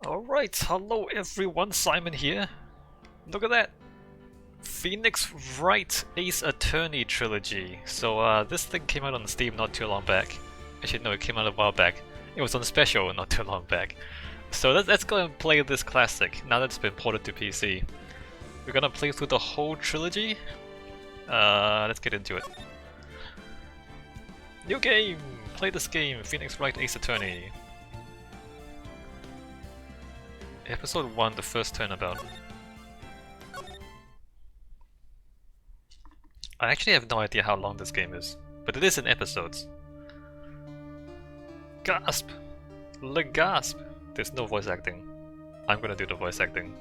Alright, hello everyone, Simon here. Look at that! Phoenix Wright Ace Attorney Trilogy. So this thing came out on Steam not too long back. Actually no, it came out a while back. It was on special not too long back. So let's go and play this classic, now that it's been ported to PC. We're gonna play through the whole trilogy. Let's get into it. New game! Play this game, Phoenix Wright Ace Attorney. Episode 1, the first turnabout. I actually have no idea how long this game is, but it is in episodes. Gasp! Gasp! There's no voice acting. I'm gonna do the voice acting.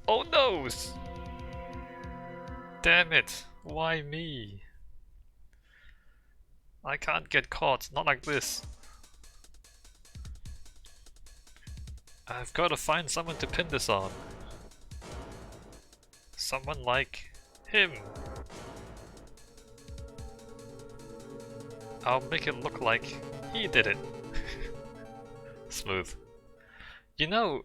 Oh no! Damn it! Why me? I can't get caught, not like this. I've got to find someone to pin this on. Someone like him. I'll make it look like he did it. Smooth. You know,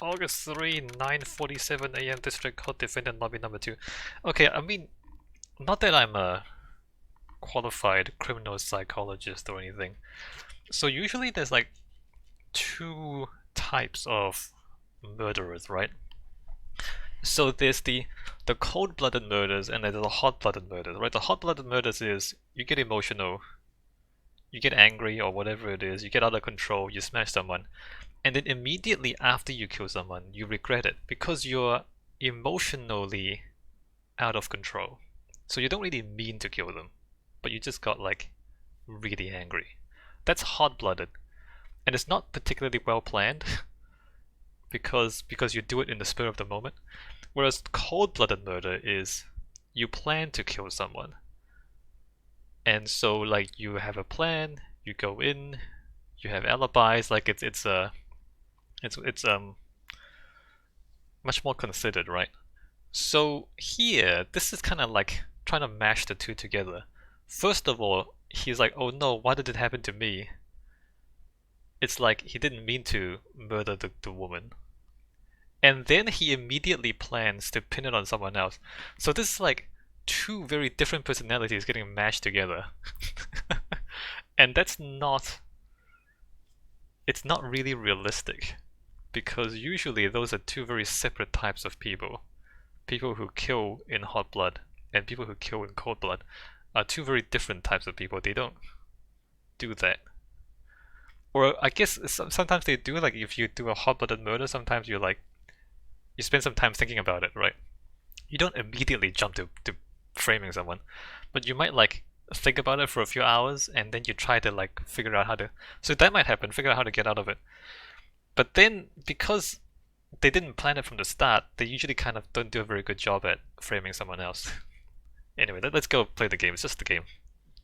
August 3, 9:47 AM, District Court Defendant Lobby number 2. Okay, I mean, not that I'm a qualified criminal psychologist or anything. So usually there's like two types of murderers, right? So there's the cold-blooded murders and there's the hot-blooded murders, right? The hot-blooded murders is you get emotional, you get angry or whatever it is, you get out of control, you smash someone, and then immediately after you kill someone, you regret it because you're emotionally out of control. So you don't really mean to kill them, but you just got like really angry. That's hot-blooded. And it's not particularly well planned because you do it in the spur of the moment. Whereas cold-blooded murder is you plan to kill someone. And so like you have a plan, you go in, you have alibis, like it's much more considered, right? So here, this is kind of like trying to mash the two together. First of all, he's like, oh no, why did it happen to me? It's like he didn't mean to murder the woman. And then he immediately plans to pin it on someone else. So this is like two very different personalities getting mashed together. And that's not... It's not really realistic. Because usually those are two very separate types of people. People who kill in hot blood and people who kill in cold blood are two very different types of people. They don't do that. Or I guess sometimes they do, like if you do a hot-blooded murder, sometimes you spend some time thinking about it, right? You don't immediately jump to framing someone, but you might like think about it for a few hours and then you try to like figure out how to, so that might happen, figure out how to get out of it. But then because they didn't plan it from the start, they usually kind of don't do a very good job at framing someone else. Anyway, let's go play the game. It's just the game.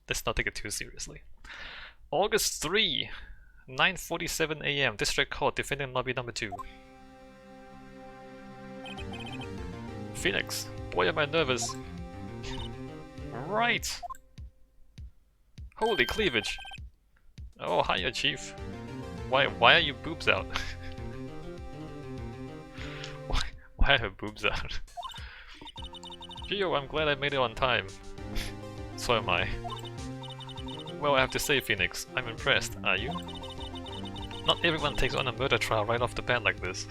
Let's not take it too seriously. August 3, 9:47 AM, District Court, Defendant Lobby number 2. Phoenix, boy am I nervous. Right! Holy cleavage! Oh, hiya, Chief. Why are your boobs out? why are her boobs out? Gio, I'm glad I made it on time. So am I. Well, I have to say, Phoenix, I'm impressed. Are you? Not everyone takes on a murder trial right off the bat like this.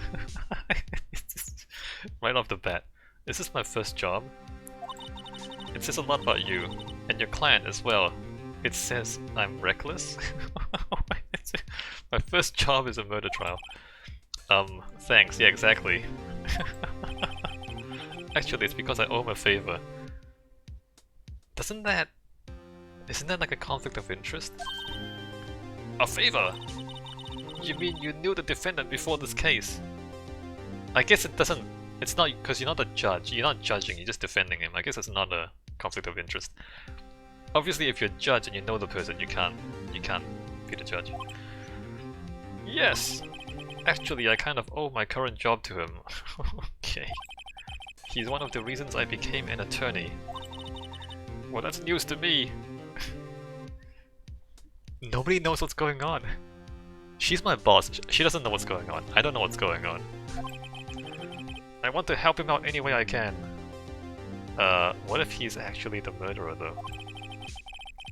Right off the bat. Is this my first job? It says a lot about you, and your client as well. It says I'm reckless? My first job is a murder trial. Thanks, yeah, exactly. Actually, it's because I owe him a favor. Isn't that like a conflict of interest? A favor? You mean you knew the defendant before this case? I guess it's not because you're not a judge, you're not judging, you're just defending him. I guess it's not a conflict of interest. Obviously if you're a judge and you know the person, you can't be the judge. Yes! Actually, I kind of owe my current job to him. Okay. He's one of the reasons I became an attorney. Well, that's news to me. No Nobody knows what's going on. She's my boss. She doesn't know what's going on. I don't know what's going on. I want to help him out any way I can. What if he's actually the murderer though?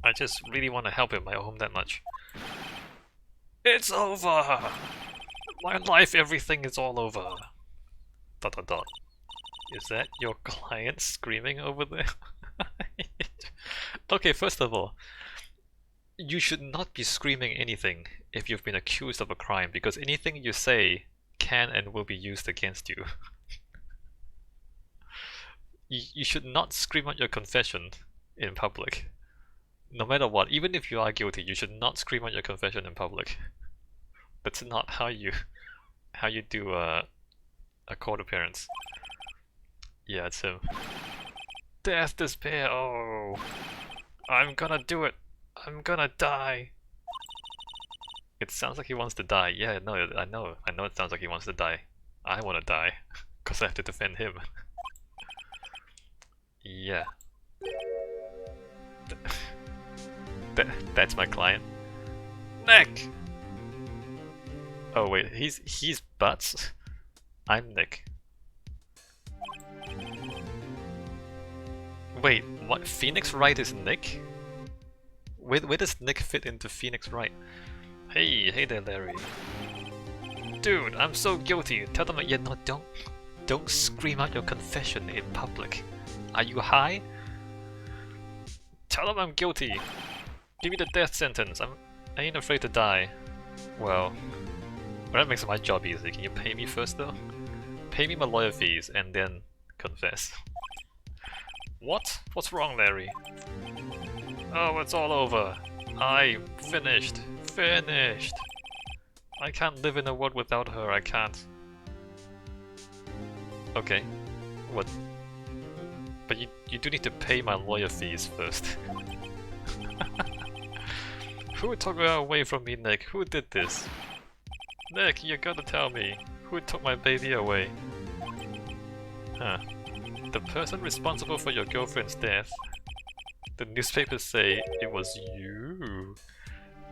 I just really want to help him. I owe him that much. It's over! My life, everything is all over. ... Is that your client screaming over there? Okay, first of all, you should not be screaming anything if you've been accused of a crime, because anything you say can and will be used against you. You should not scream out your confession in public. No matter what, even if you are guilty, you should not scream out your confession in public. That's not how you do a court appearance. Yeah, it's him. Death, despair, oh! I'm gonna do it! I'm gonna die! It sounds like he wants to die. Yeah, no, I know it sounds like he wants to die. I wanna die, because I have to defend him. Yeah. That's my client. Nick! Oh wait, he's Butz? I'm Nick. Wait, what? Phoenix Wright is Nick? Where does Nick fit into Phoenix Wright? Hey there, Larry. Dude, I'm so guilty. Tell them that. Yeah, no, don't scream out your confession in public. Are you high? Tell them I'm guilty. Give me the death sentence. I ain't afraid to die. Well, that makes my job easy. Can you pay me first though? Pay me my lawyer fees and then confess. What? What's wrong, Larry? Oh, it's all over. I finished. Finished. I can't live in a world without her. I can't. Okay. What? But you do need to pay my lawyer fees first. Who took her away from me, Nick? Who did this? Nick, you gotta tell me. Who took my baby away? Huh. The person responsible for your girlfriend's death. The newspapers say it was you.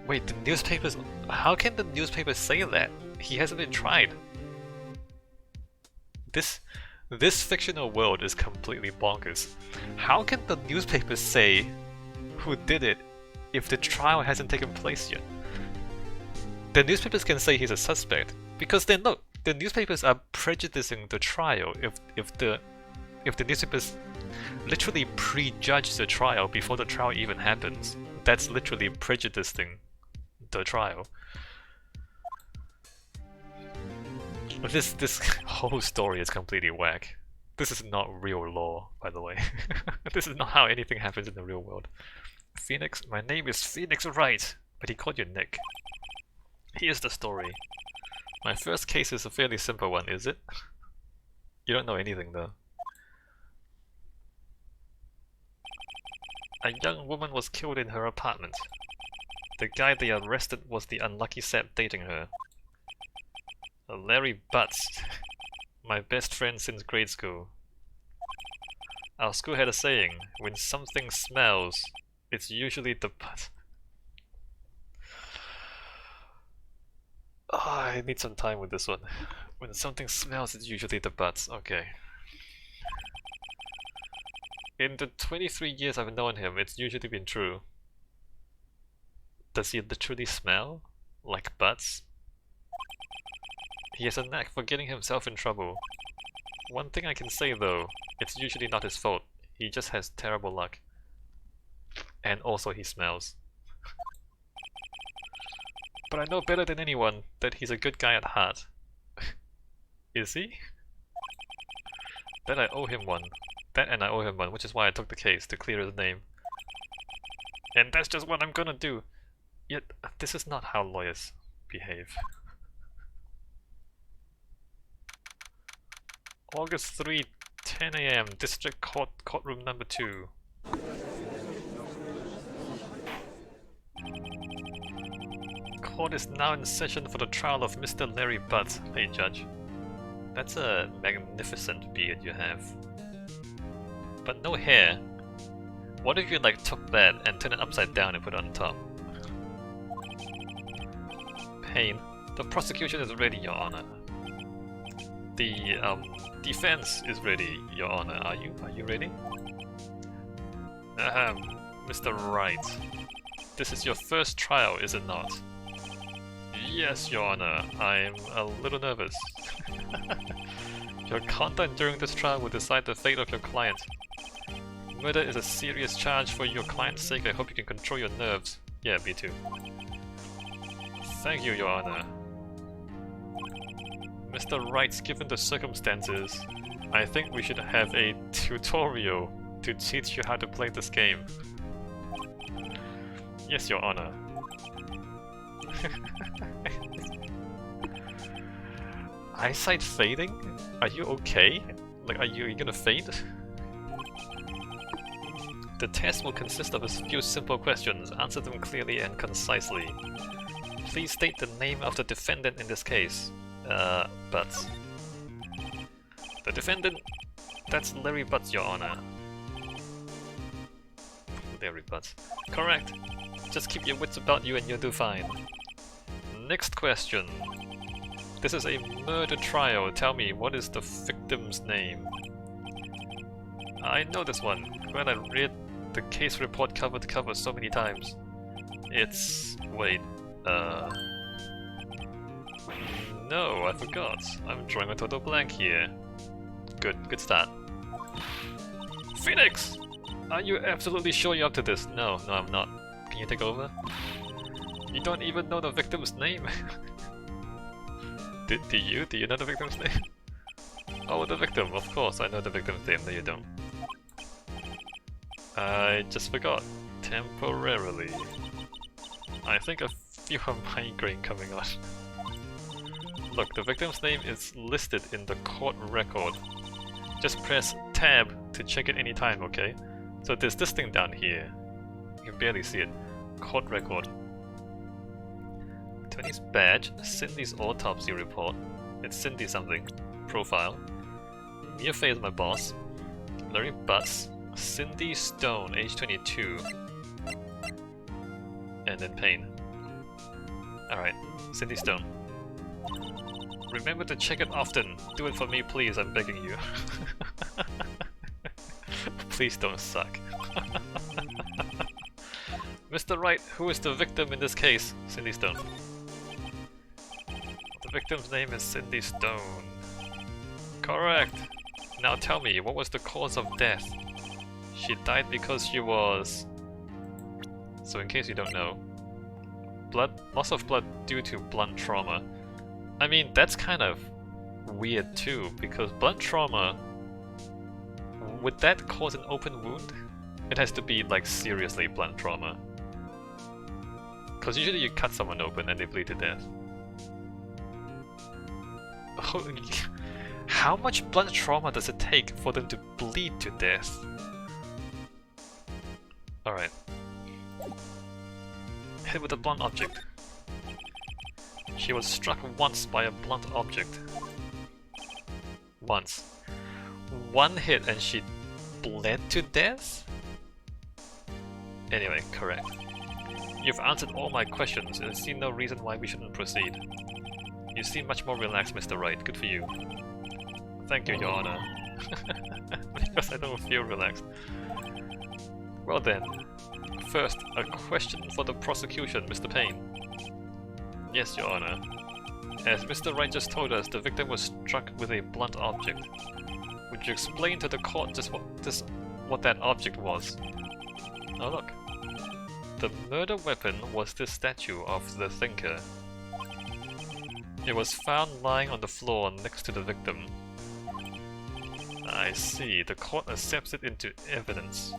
Wait, the newspapers... How can the newspapers say that? He hasn't been tried. This fictional world is completely bonkers. How can the newspapers say who did it if the trial hasn't taken place yet? The newspapers can say he's a suspect, because then look, the newspapers are prejudicing the trial if the newspapers literally prejudge the trial before the trial even happens. That's literally prejudicing the trial. This whole story is completely whack. This is not real law, by the way. This is not how anything happens in the real world. Phoenix, my name is Phoenix Wright, but he called you Nick. Here's the story. My first case is a fairly simple one, is it? You don't know anything though. A young woman was killed in her apartment. The guy they arrested was the unlucky sap dating her. Larry Butz, my best friend since grade school. Our school had a saying, when something smells, it's usually the butt. Oh, I need some time with this one. When something smells, it's usually the butts. Okay. In the 23 years I've known him, it's usually been true. Does he literally smell like butts? He has a knack for getting himself in trouble. One thing I can say though, it's usually not his fault. He just has terrible luck. And also he smells. But I know better than anyone that he's a good guy at heart. Is he? That I owe him one. That and I owe him one, which is why I took the case, to clear his name. And that's just what I'm gonna do. Yet, this is not how lawyers behave. August 3, 10 AM, District Court, Courtroom number 2. Court is now in session for the trial of Mr. Larry Butz. Hey, Judge. That's a magnificent beard you have. But no hair. What if you like took that and turned it upside down and put it on top? Payne. The prosecution is ready, Your Honor. The defense is ready, Your Honor. Are you ready? Mr. Wright. This is your first trial, is it not? Yes, Your Honor. I'm a little nervous. Your conduct during this trial will decide the fate of your client. Murder is a serious charge. For your client's sake, I hope you can control your nerves. Yeah, me too. Thank you, Your Honor. Mr. Wright, given the circumstances, I think we should have a tutorial to teach you how to play this game. Yes, Your Honor. Eyesight fading? Are you okay? Like, are you gonna fade? The test will consist of a few simple questions. Answer them clearly and concisely. Please state the name of the defendant in this case. Butz. The defendant? That's Larry Butz, Your Honor. Larry Butz. Correct. Just keep your wits about you and you'll do fine. Next question. This is a murder trial. Tell me, what is the victim's name? I know this one. When I read the case report cover to cover so many times. It's... wait, no, I forgot. I'm drawing a total blank here. Good start. Phoenix! Are you absolutely sure you're up to this? No, I'm not. Can you take over? You don't even know the victim's name? Do you know the victim's name? Oh, the victim, of course, I know the victim's name. No, you don't. I just forgot. Temporarily. I think I feel a migraine coming on. Look, the victim's name is listed in the court record. Just press tab to check it anytime, okay? So there's this thing down here. You can barely see it. Court record. Tony's badge, Cindy's autopsy report. It's Cindy something. Profile. Mia Fey is my boss. Larry Butz. Cindy Stone, age 22. And then Payne. Alright, Cindy Stone. Remember to check it often. Do it for me, please, I'm begging you. Please don't suck. Mr. Wright, who is the victim in this case? Cindy Stone. The victim's name is Cindy Stone. Correct. Now tell me, what was the cause of death? She died because she was... So in case you don't know, loss of blood due to blunt trauma. I mean, that's kind of weird too, because blunt trauma, would that cause an open wound? It has to be like seriously blunt trauma. Because usually you cut someone open and they bleed to death. How much blunt trauma does it take for them to bleed to death? Alright. Hit with a blunt object. She was struck once by a blunt object. Once. One hit and she bled to death? Anyway, correct. You've answered all my questions and I see no reason why we shouldn't proceed. You seem much more relaxed, Mr. Wright. Good for you. Thank you, Your Honor. Because I don't feel relaxed. Well then, first, a question for the prosecution, Mr. Payne. Yes, Your Honor. As Mr. Wright just told us, the victim was struck with a blunt object. Would you explain to the court just what that object was? Oh look. The murder weapon was this statue of the Thinker. It was found lying on the floor next to the victim. I see. The court accepts it into evidence.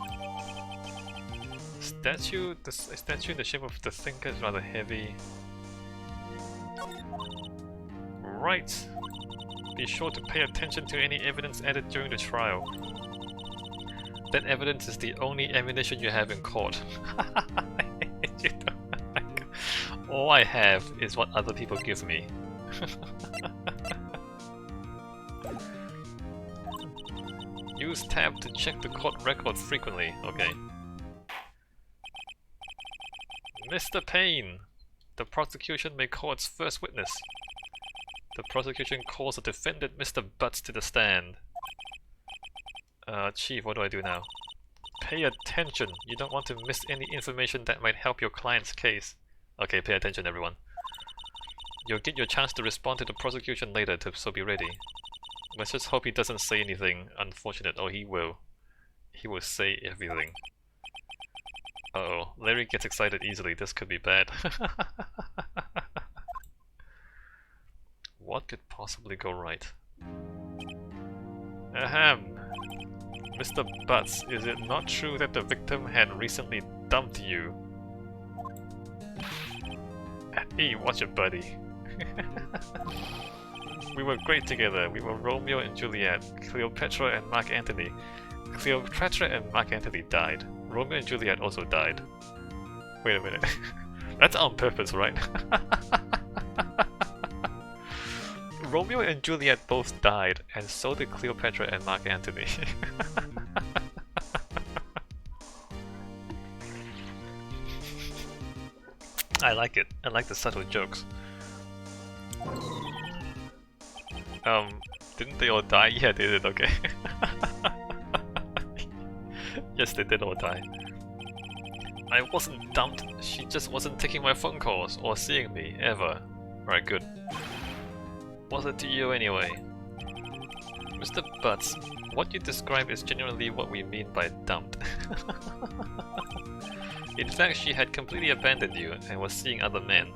A statue in the shape of the Thinker is rather heavy. Right. Be sure to pay attention to any evidence added during the trial. That evidence is the only ammunition you have in court. All I have is what other people give me. Use tab to check the court record frequently. Okay. Mr. Payne, The prosecution may call its first witness. The prosecution calls the defendant, Mr. Butz, to the stand. Chief, what do I do now? Pay attention. You don't want to miss any information that might help your client's case. Okay, pay attention, everyone. You'll get your chance to respond to the prosecution later, so be ready. Let's just hope he doesn't say anything unfortunate. Oh, he will. He will say everything. Uh-oh, Larry gets excited easily. This could be bad. What could possibly go right? Ahem! Mr. Butz, is it not true that the victim had recently dumped you? Hey, watch it, buddy. We were great together. We were Romeo and Juliet, Cleopatra and Mark Antony. Cleopatra and Mark Antony died. Romeo and Juliet also died. Wait a minute. That's on purpose, right? Romeo and Juliet both died, and so did Cleopatra and Mark Antony. I like it. I like the subtle jokes. Didn't they all die? Yeah, they did, okay. Yes, they did all die. I wasn't dumped, she just wasn't taking my phone calls or seeing me, ever. Right, good. What's it to you anyway? Mr. Butz, what you describe is generally what we mean by dumped. In fact, she had completely abandoned you and was seeing other men.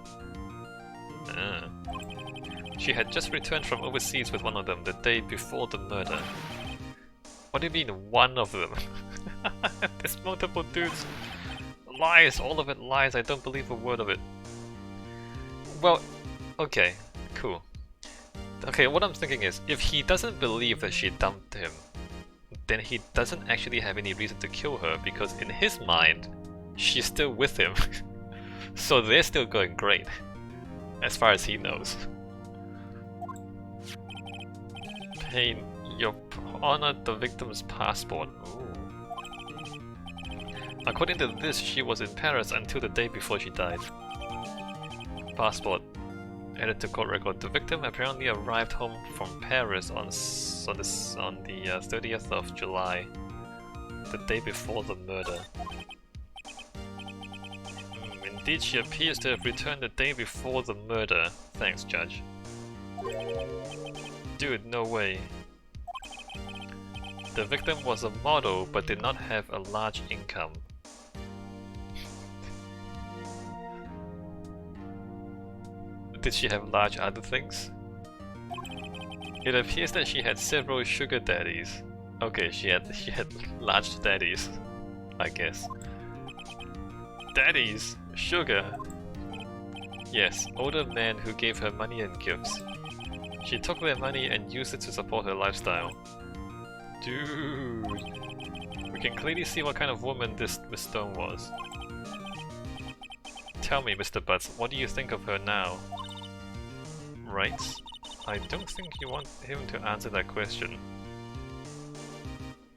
She had just returned from overseas with one of them the day before the murder. What do you mean, one of them? There's multiple dudes. Lies, all of it lies, I don't believe a word of it. Well, okay, cool. Okay, what I'm thinking is, if he doesn't believe that she dumped him, then he doesn't actually have any reason to kill her, because in his mind, she's still with him. So they're still going great, as far as he knows. Payne, you honored the victim's passport. Ooh. According to this, she was in Paris until the day before she died. Passport. Added to court record. The victim apparently arrived home from Paris on the 30th of July, the day before the murder. Indeed, she appears to have returned the day before the murder. Thanks, Judge. Dude, no way. The victim was a model but did not have a large income. Did she have large other things? It appears that she had several sugar daddies. Okay, she had large daddies, I guess. Daddies? Sugar? Yes, older men who gave her money and gifts. She took their money and used it to support her lifestyle. Dude, we can clearly see what kind of woman this Miss Stone was. Tell me, Mr. Butz, what do you think of her now? Right? I don't think you want him to answer that question.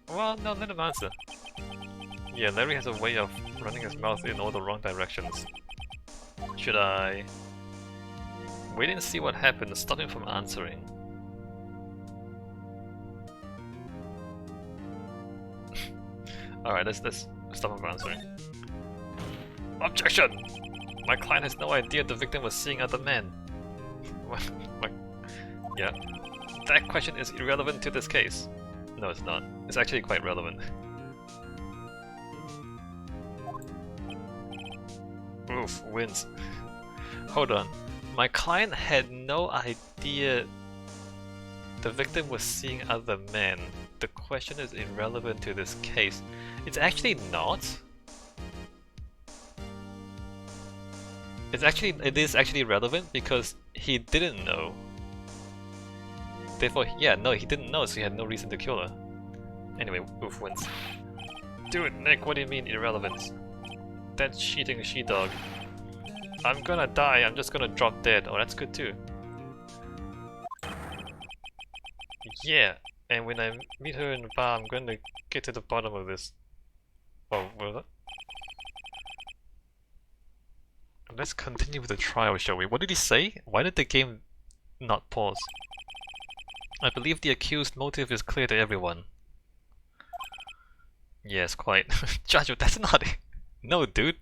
Well, no, let him answer. Yeah, Larry has a way of running his mouth in all the wrong directions. Should I wait and see what happens, stop him from answering? Alright, let's stop him from answering. Objection! My client has no idea the victim was seeing other men. Yeah. That question is irrelevant to this case. No, it's not. It's actually quite relevant. Oof, wins. Hold on. My client had no idea the victim was seeing other men. The question is irrelevant to this case. It's actually not. It is actually relevant because he didn't know. Therefore, yeah, no, he didn't know, so he had no reason to kill her. Anyway, Oof wins. Dude, Nick, what do you mean irrelevant? That cheating she-dog. I'm gonna die, I'm just gonna drop dead. Oh, that's good too. Yeah, and when I meet her in the bar, I'm gonna get to the bottom of this. Oh, what was that? Let's continue with the trial, shall we? What did he say? Why did the game not pause? I believe the accused's motive is clear to everyone. Yes, quite. Judge, that's not it. No, dude.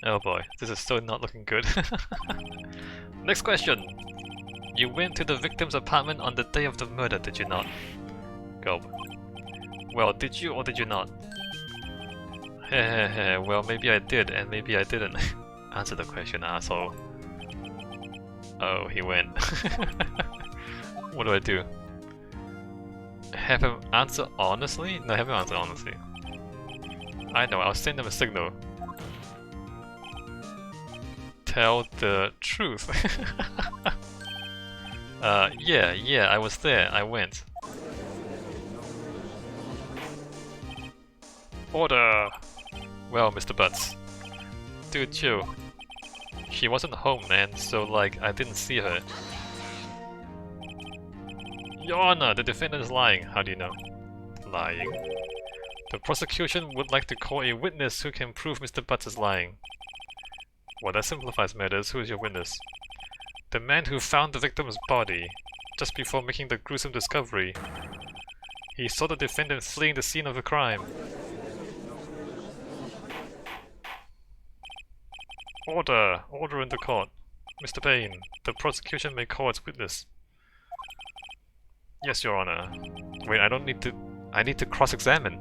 Oh boy, this is so not looking good. Next question. You went to the victim's apartment on the day of the murder, did you not? Go. Well, did you or did you not? Well, maybe I did and maybe I didn't. Answer the question, asshole. Oh, he went. What do I do? Have him answer honestly? No, have him answer honestly. I know, I'll send him a signal. Tell the truth. Yeah, I was there, I went. Order! Well, Mr. Butz. Dude, chill. She wasn't home, man, so like, I didn't see her. Your Honor, the defendant is lying. How do you know? Lying? The prosecution would like to call a witness who can prove Mr. Butz is lying. Well, that simplifies matters. Who is your witness? The man who found the victim's body, just before making the gruesome discovery. He saw the defendant fleeing the scene of the crime. Order! Order in the court. Mr. Payne, the prosecution may call its witness. Yes, Your Honor. Wait, I need to cross-examine.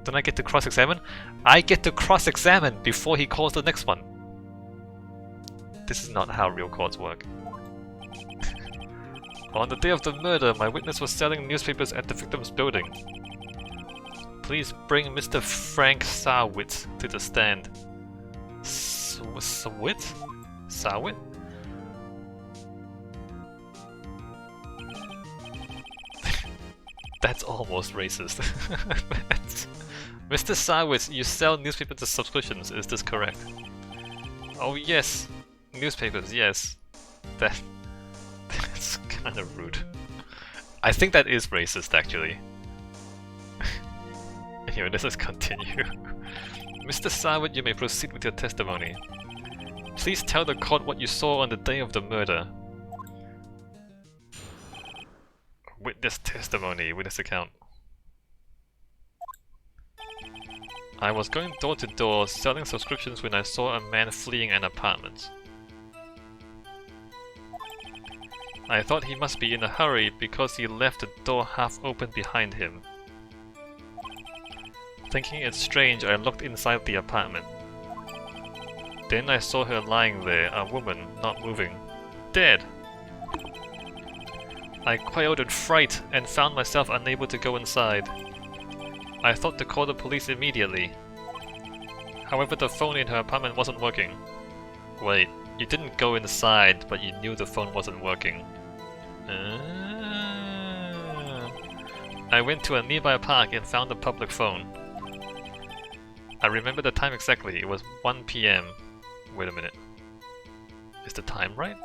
Don't I get to cross-examine? I get to cross-examine before he calls the next one. This is not how real courts work. On the day of the murder, my witness was selling newspapers at the victim's building. Please bring Mr. Frank Sawit to the stand. Sawit? Sawit? That's almost racist. Mr. Sawit, you sell newspapers as subscriptions, is this correct? Oh yes, newspapers, yes. That's kind of rude. I think that is racist, actually. Anyway, let's just continue. Mr. Sawit, you may proceed with your testimony. Please tell the court what you saw on the day of the murder. Witness testimony, witness account. I was going door to door selling subscriptions when I saw a man fleeing an apartment. I thought he must be in a hurry because he left the door half open behind him. Thinking it strange, I looked inside the apartment. Then I saw her lying there, a woman, not moving. Dead! I quailed in fright and found myself unable to go inside. I thought to call the police immediately. However, the phone in her apartment wasn't working. Wait, you didn't go inside, but you knew the phone wasn't working. I went to a nearby park and found a public phone. I remember the time exactly, it was 1 PM. Wait a minute. Is the time right?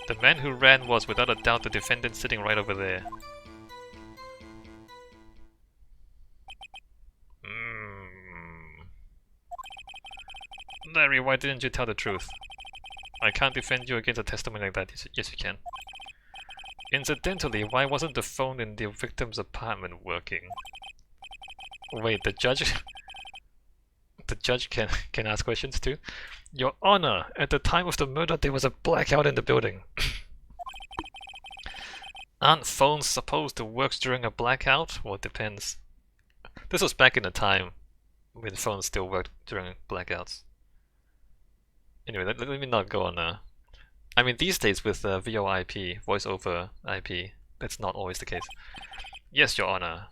The man who ran was without a doubt the defendant sitting right over there. Larry, why didn't you tell the truth? I can't defend you against a testimony like that. Yes, you can. Incidentally, why wasn't the phone in the victim's apartment working? Wait, the judge... The judge can ask questions too? Your Honor, at the time of the murder there was a blackout in the building. Aren't phones supposed to work during a blackout? Well, it depends. This was back in the time when phones still worked during blackouts. Anyway, let me not go on I mean, these days with VoIP, voice over IP, that's not always the case. Yes, Your Honor.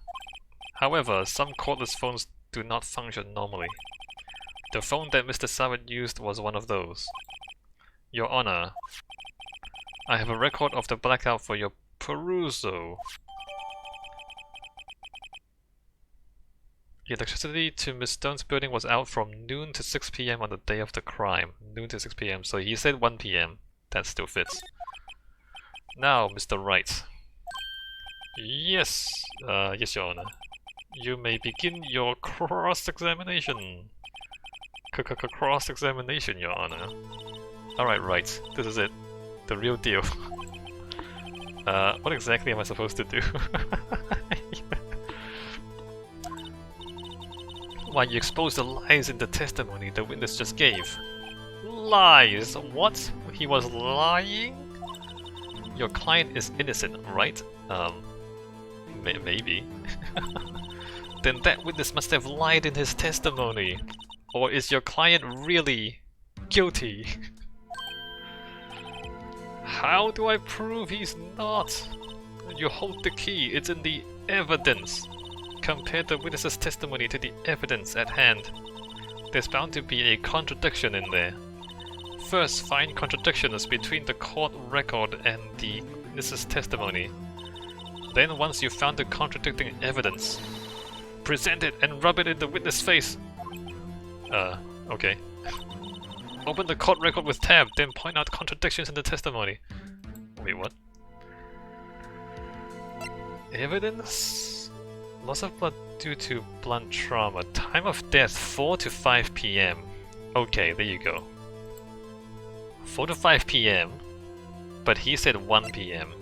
However, some cordless phones do not function normally. The phone that Mr. Sawit used was one of those. Your Honor, I have a record of the blackout for your perusal. Electricity to Miss Stone's building was out from noon to 6 PM on the day of the crime. Noon to 6 PM, so he said 1 PM. That still fits. Now, Mr. Wright. Yes, yes, Your Honor. You may begin your cross-examination. Cross-examination, Your Honor. Alright, right. This is it. The real deal. What exactly am I supposed to do? Why, you exposed the lies in the testimony the witness just gave. Lies? What? He was lying? Your client is innocent, right? Maybe. Then that witness must have lied in his testimony. Or is your client really guilty? How do I prove he's not? You hold the key, it's in the evidence. Compare the witness's testimony to the evidence at hand. There's bound to be a contradiction in there. First, find contradictions between the court record and the witness's testimony. Then, once you've found the contradicting evidence, present it and rub it in the witness' face. Okay. Open the court record with tab, then point out contradictions in the testimony. Wait, what? Evidence? Loss of blood due to blunt trauma. Time of death 4 to 5 PM. Okay, there you go. 4 to 5 PM, but he said 1 PM.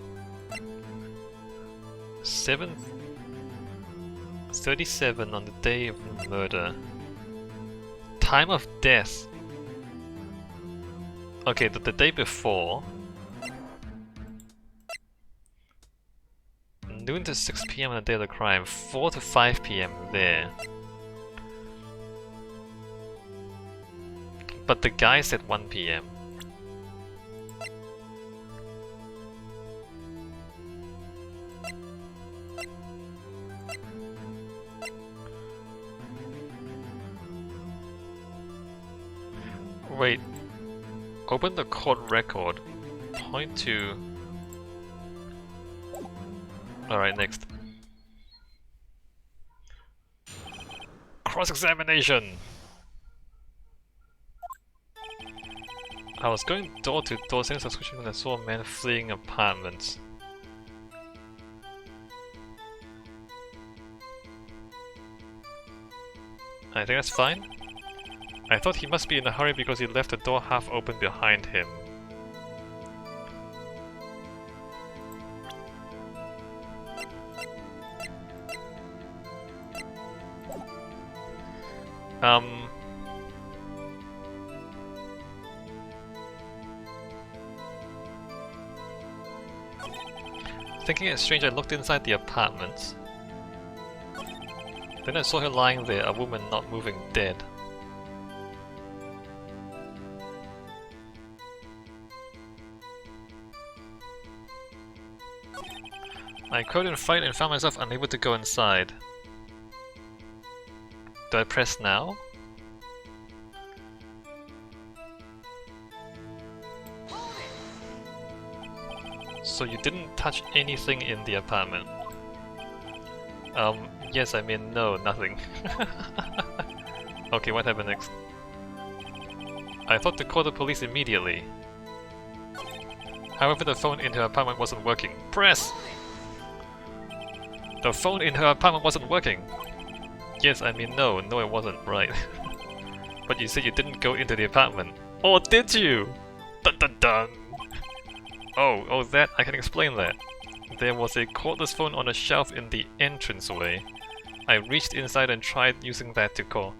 7:37 on the day of the murder. Time of death. Okay, the day before. Noon to 6 PM on the day of the crime. 4 to 5 PM there. But the guy said 1 PM. Wait. Open the court record. Point to... Alright, next. Cross-examination! I was going door to door since I was switching when I saw a man fleeing apartments. I think that's fine. I thought he must be in a hurry because he left the door half open behind him. Thinking it strange, I looked inside the apartment. Then I saw her lying there, a woman not moving, dead. I couldn't fight and found myself unable to go inside. Do I press now? So you didn't touch anything in the apartment? Yes, I mean no, nothing. Okay, what happened next? I thought to call the police immediately. However, the phone in her apartment wasn't working. Press! The phone in her apartment wasn't working. Yes, I mean no, it wasn't, right. But you said you didn't go into the apartment. Or did you? Dun dun dun! Oh, that, I can explain that. There was a cordless phone on a shelf in the entranceway. I reached inside and tried using that to call.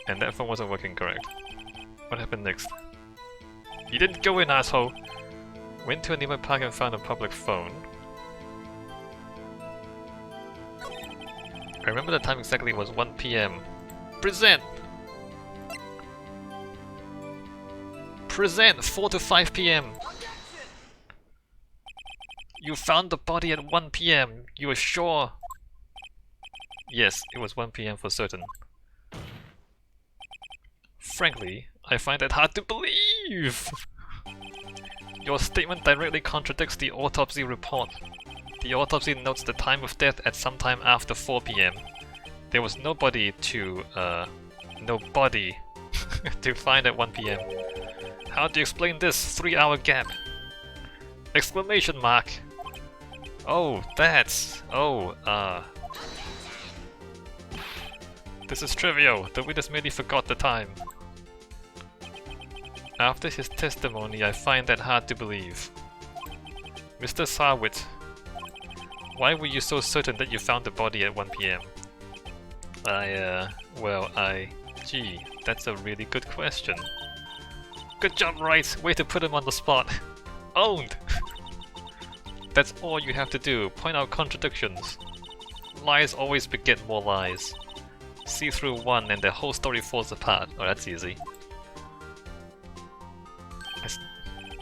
And that phone wasn't working, correct. What happened next? You didn't go in, asshole! Went to a nearby park and found a public phone. I remember the time exactly, it was 1 PM. Present! Present! 4 to 5 PM! You found the body at 1 PM! You are sure? Yes, it was 1 PM for certain. Frankly, I find that hard to believe! Your statement directly contradicts the autopsy report. The autopsy notes the time of death at some time after 4 PM. There was nobody to find at 1 PM. How do you explain this 3-hour gap? Exclamation mark! Oh, that's... This is trivial. The witness merely forgot the time. After his testimony, I find that hard to believe. Mr. Sarwit, why were you so certain that you found the body at 1 PM? Gee, that's a really good question. Good job, Wright! Way to put him on the spot. Owned! That's all you have to do, point out contradictions. Lies always beget more lies. See through one and the whole story falls apart. Oh, that's easy.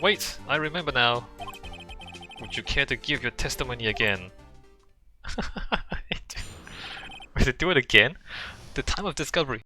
Wait, I remember now. Would you care to give your testimony again? Wait, to do it again? The time of discovery.